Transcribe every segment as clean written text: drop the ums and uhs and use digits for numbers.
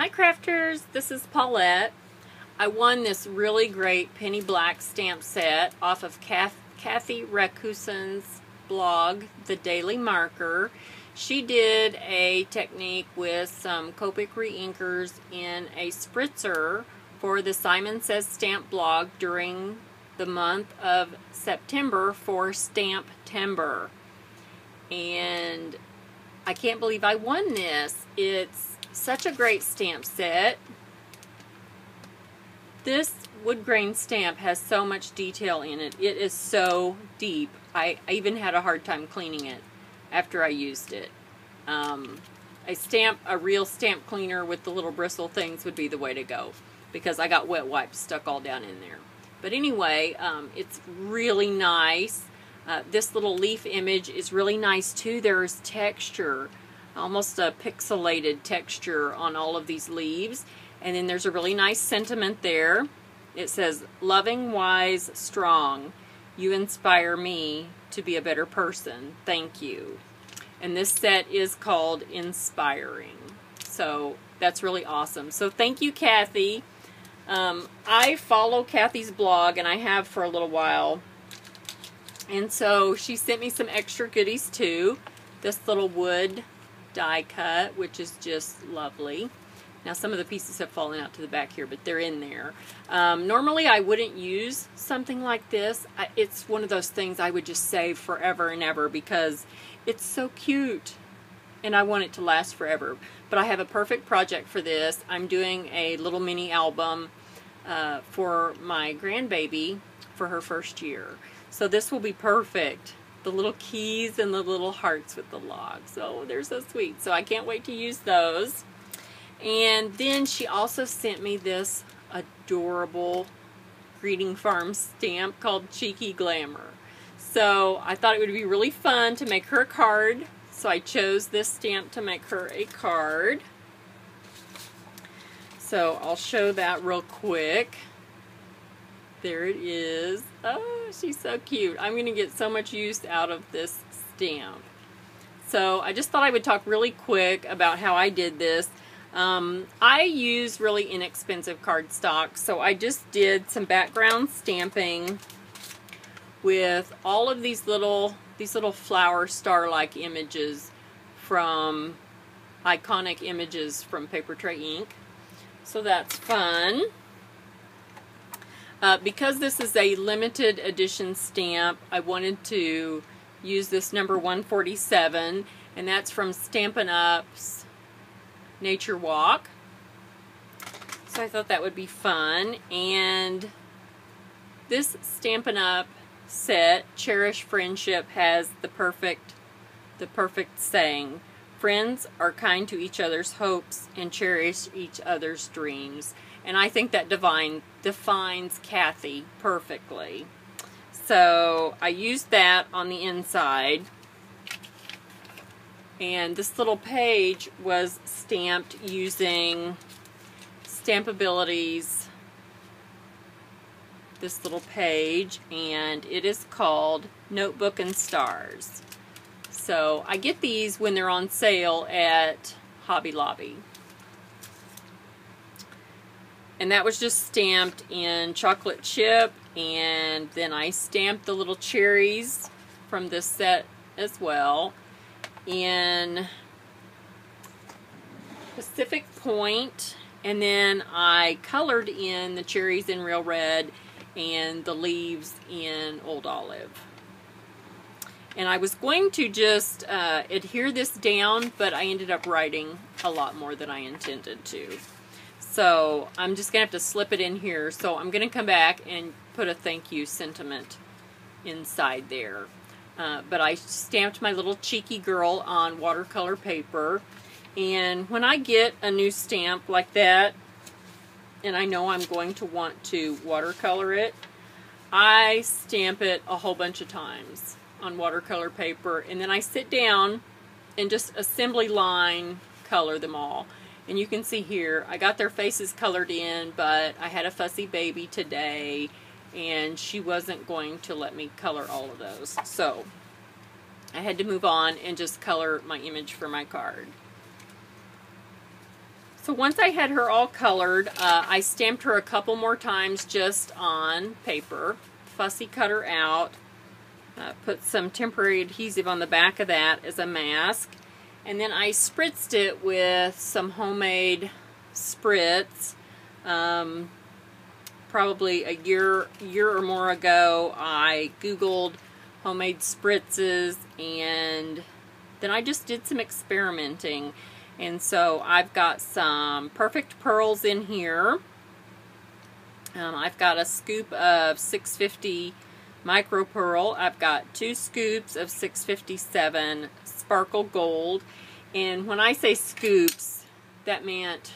Hi crafters, this is Paulette. I won this really great penny black stamp set off of Kathy Racoosin's blog, The Daily Marker. She did a technique with some Copic reinkers in a spritzer for the Simon Says Stamp blog during the month of September for Stamptember. And I can't believe I won this. It's such a great stamp set. This wood grain stamp has so much detail in it. It is so deep. I even had a hard time cleaning it after I used it. A real stamp cleaner with the little bristle things would be the way to go, because I got wet wipes stuck all down in there. But anyway, it's really nice. This little leaf image is really nice too. There's texture, almost a pixelated texture on all of these leaves. And then there's a really nice sentiment there. It says, "Loving, wise, strong. You inspire me to be a better person. Thank you." And this set is called Inspiring. So that's really awesome. So thank you, Kathy. I follow Kathy's blog, and I have for a little while. And so she sent me some extra goodies too. This little wood die cut, which is just lovely. Now some of the pieces have fallen out to the back here, but they're in there. Normally I wouldn't use something like this. It's one of those things I would just save forever and ever because it's so cute and I want it to last forever. But I have a perfect project for this. I'm doing a little mini album for my grandbaby for her first year. So this will be perfect. The little keys and the little hearts with the logs. Oh, they're so sweet. So I can't wait to use those. And then she also sent me this adorable greeting farm stamp called Cheeky Glamour. So I thought it would be really fun to make her a card. So I chose this stamp to make her a card. So I'll show that real quick. There it is. Oh, she's so cute. I'm going to get so much use out of this stamp. So I just thought I would talk really quick about how I did this. I use really inexpensive cardstock, so I just did some background stamping with all of these little flower star-like images from iconic images from Paper Tray Ink. So that's fun. Because this is a limited edition stamp, I wanted to use this number 147, and that's from Stampin' Up's Nature Walk. So I thought that would be fun. And this Stampin' Up set, Cherish Friendship, has the perfect saying. Friends are kind to each other's hopes and cherish each other's dreams. And I think that defines Kathy perfectly. So I used that on the inside. And this little page was stamped using Stampability's this little page, and it is called Notebook and Stars. So I get these when they're on sale at Hobby Lobby. And that was just stamped in chocolate chip, and then I stamped the little cherries from this set as well in Pacific Point, and then I colored in the cherries in Real Red and the leaves in Old Olive. And I was going to just adhere this down, but I ended up writing a lot more than I intended to. So I'm just going to have to slip it in here. So I'm going to come back and put a thank you sentiment inside there. But I stamped my little cheeky girl on watercolor paper. And when I get a new stamp like that, and I know I'm going to want to watercolor it, I stamp it a whole bunch of times on watercolor paper. And then I sit down and just assembly line color them all. And you can see here, I got their faces colored in, but I had a fussy baby today, and she wasn't going to let me color all of those. So I had to move on and just color my image for my card. So once I had her all colored, I stamped her a couple more times just on paper. Fussy cut her out. Put some temporary adhesive on the back of that as a mask. And then I spritzed it with some homemade spritz. Probably a year or more ago, I Googled homemade spritzes, and then I just did some experimenting. And so I've got some Perfect Pearls in here. I've got a scoop of 650 Micro Pearl. I've got 2 scoops of 657 Sparkle Gold. And when I say scoops, that meant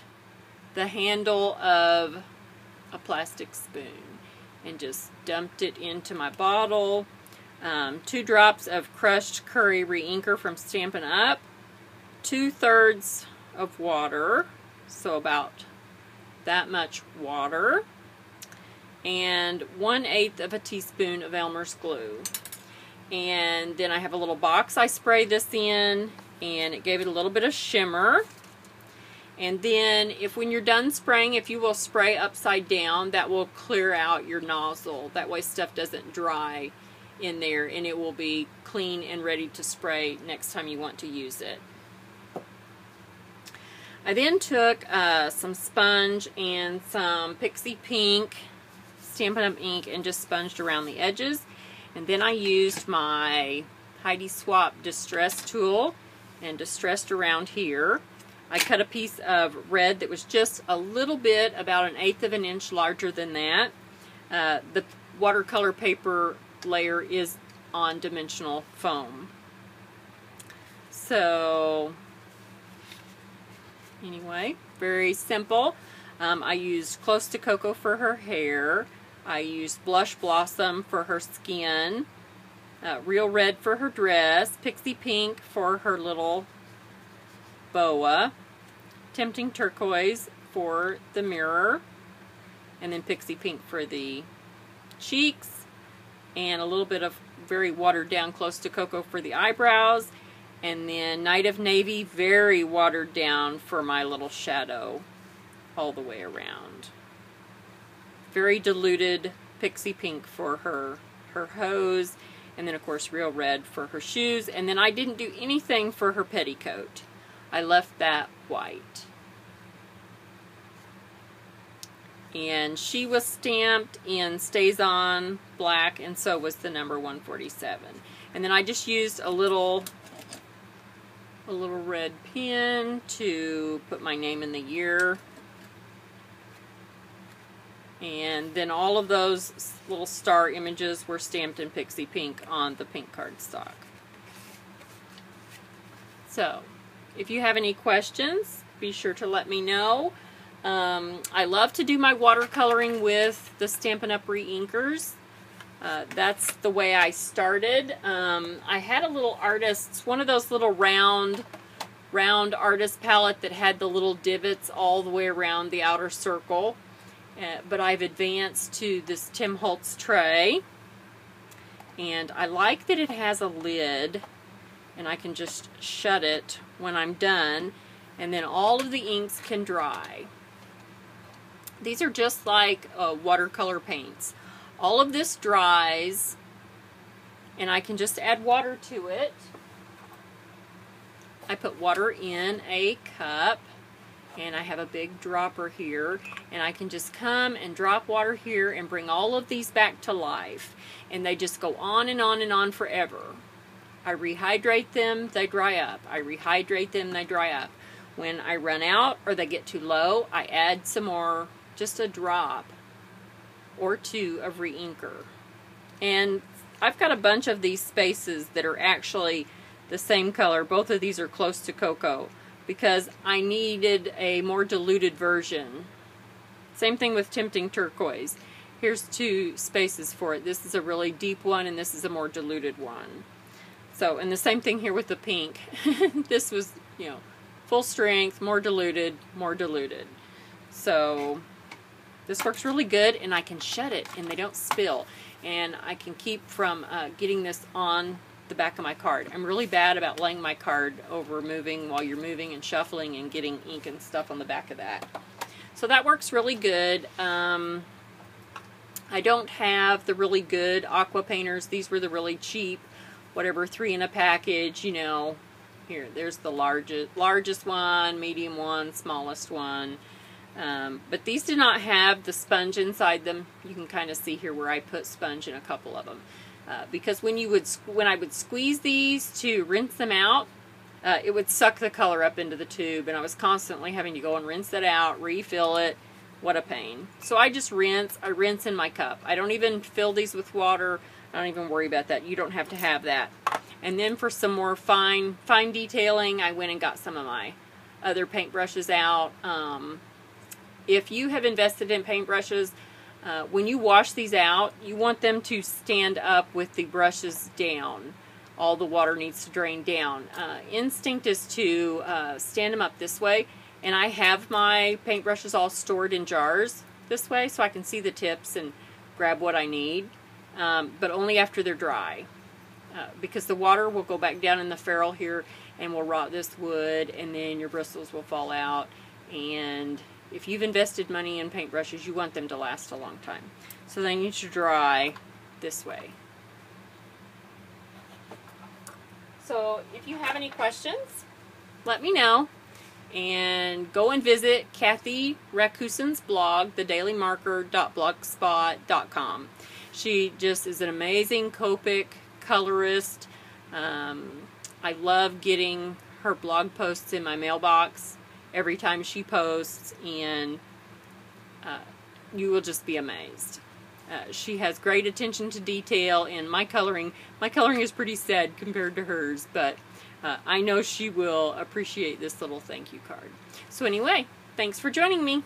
the handle of a plastic spoon. And just dumped it into my bottle. 2 drops of crushed curry reinker from Stampin' Up. 2/3 of water, so about that much water, and 1/8 of a teaspoon of Elmer's glue. And then I have a little box I spray this in, and it gave it a little bit of shimmer. And then when you're done spraying, if you will spray upside down, that will clear out your nozzle. That way stuff doesn't dry in there, and it will be clean and ready to spray next time you want to use it. I then took some sponge and some Pixie Pink Stampin' Up! Ink and just sponged around the edges. And then I used my Heidi Swapp Distress tool and distressed around here. I cut a piece of red that was just a little bit, about 1/8 of an inch larger than that. The watercolor paper layer is on dimensional foam. So anyway, very simple. I used Close to Cocoa for her hair. I used Blush Blossom for her skin. Real Red for her dress. Pixie Pink for her little boa. Tempting Turquoise for the mirror. And then Pixie Pink for the cheeks. And a little bit of very watered down Close to Cocoa for the eyebrows. And then Night of Navy, very watered down for my little shadow all the way around. Very diluted Pixie Pink for her hose. And then, of course, Real Red for her shoes. And then I didn't do anything for her petticoat. I left that white. And she was stamped in Stays On black, and so was the number 147. And then I just used a little red pen to put my name in the year. And then all of those little star images were stamped in Pixie Pink on the pink cardstock. So, if you have any questions, be sure to let me know. I love to do my watercoloring with the Stampin' Up! Reinkers. That's the way I started. I had a little artist's, one of those little round artist palette that had the little divots all the way around the outer circle. But I've advanced to this Tim Holtz tray. And I like that it has a lid, and I can just shut it when I'm done, and then all of the inks can dry. These are just like watercolor paints. All of this dries, and I can just add water to it. I put water in a cup, and I have a big dropper here, and I can just come and drop water here and bring all of these back to life, and they just go on and on and on forever. I rehydrate them, they dry up. I rehydrate them, they dry up. When I run out or they get too low, I add some more, just a drop or two of reinker. And I've got a bunch of these spaces that are actually the same color. Both of these are Close to Cocoa because I needed a more diluted version. Same thing with Tempting Turquoise. Here's 2 spaces for it. This is a really deep one, and this is a more diluted one. So, and the same thing here with the pink. This was, you know, full strength, more diluted, more diluted. So this works really good, and I can shut it and they don't spill. And I can keep from getting this on the back of my card. I'm really bad about laying my card over moving while you're moving and shuffling and getting ink and stuff on the back of that. So that works really good. I don't have the really good aqua painters. These were the really cheap, whatever, 3 in a package, you know. Here, there's the largest one, medium one, smallest one. But these do not have the sponge inside them. You can kind of see here where I put sponge in a couple of them. Because when I would squeeze these to rinse them out, it would suck the color up into the tube, and I was constantly having to go and rinse it out, refill it. What a pain. So I just rinse. I rinse in my cup. I don't even fill these with water. I don't even worry about that. You don't have to have that. And then for some more fine detailing, I went and got some of my other paintbrushes out. If you have invested in paintbrushes, when you wash these out, you want them to stand up with the brushes down. All the water needs to drain down. Instinct is to stand them up this way, and I have my paintbrushes all stored in jars this way so I can see the tips and grab what I need, but only after they're dry. Because the water will go back down in the ferrule here and will rot this wood, and then your bristles will fall out. And if you've invested money in paintbrushes, you want them to last a long time. So they need to dry this way. So if you have any questions, let me know. And go and visit Kathy Racoosin's blog, thedailymarker.blogspot.com. She just is an amazing Copic colorist. I love getting her blog posts in my mailbox every time she posts, and you will just be amazed. She has great attention to detail, and my coloring is pretty sad compared to hers, but I know she will appreciate this little thank you card. So anyway, thanks for joining me.